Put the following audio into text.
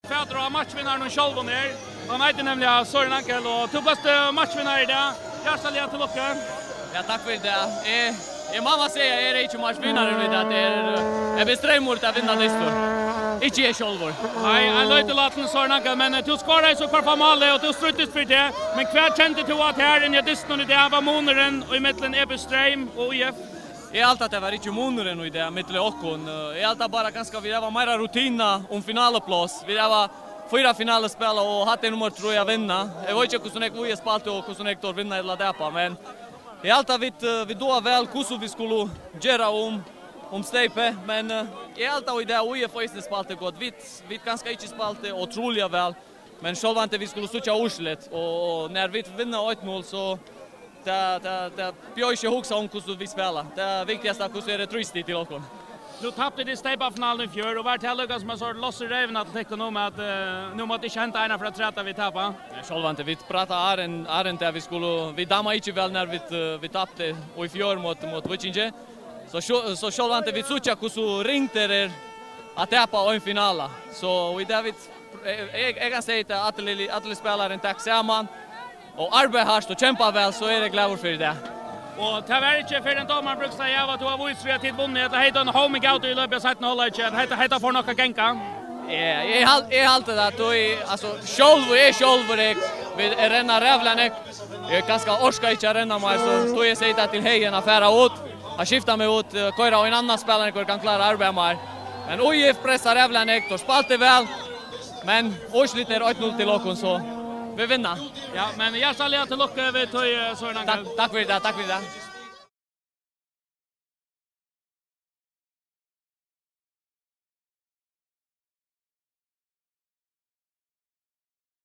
Fäder har matchvinnaren och själv ner. Han heter nämligen Søren Ankel och du bästa matchvinnare i det. Hjärtligt till lucka. Ja, tack för det. Mamma säger är det inte matchvinnare nu att det är besträmort att vinna listor. Inte jag själv. Nej, han löjde laten Søren Ankel, men du skorade så kvar målet och du struttist för det. Men kvar kände du att här i distan i det var månaden och i mitten Ebestrheim och IF. Jag allt att det var inte månaden i det mittel och kon. Jag allt bara ganska vi var mer rutina om finalplats. Vi var 4 finalspel och hade nummer tror jag vinna. Jag vet inte hur vi spelade och hur jag vinna eller där men jag allt vi då väl hur vi skulle göra om Steipe men jag allt i det och jag får spelade gott. Vi ganska inte spelade otroligt väl. Men själva inte vi skulle söka urslet och när vi vinner 1-0 så det blir inte huxa om hur vi spelar. Det viktigaste är hur det tröst till oss. Du tappade det Steipa-finalen i fjör och var till lyckas med så lossar räven att täcka nu med att nu måste inte hända ena för att träta vi tappar. Själva inte vi pratar är där vi dammar inte väl när vi tappade och i fjör mot Vichinge. Så själva inte vi söka hur ringte det att tappa en final. Så vi David jag kan säga att alla spelare tack samman och arbetar hårt och kämpar väl så är det glad för det. Och det var inte för den domaren brukar säga att du har vunnit att vunnit. Det heter en homing out i löpet av 17,5. Det heter för några gänka. Ja, jag alltid att du alltså själv vi renna rävlarna. Jag ganska orskar inte renna mig så då jag säger att till hejen affära ut. Jag skiftar mig ut köra och en annan spelare kan klara arbetet mer. Men OIF pressar rävlarna och spelte väl. Men Oslit är 1-0 till Lokon så vi vinner. Ja, men jag ska lära till lucka över till Søren Ankel. Tack för det.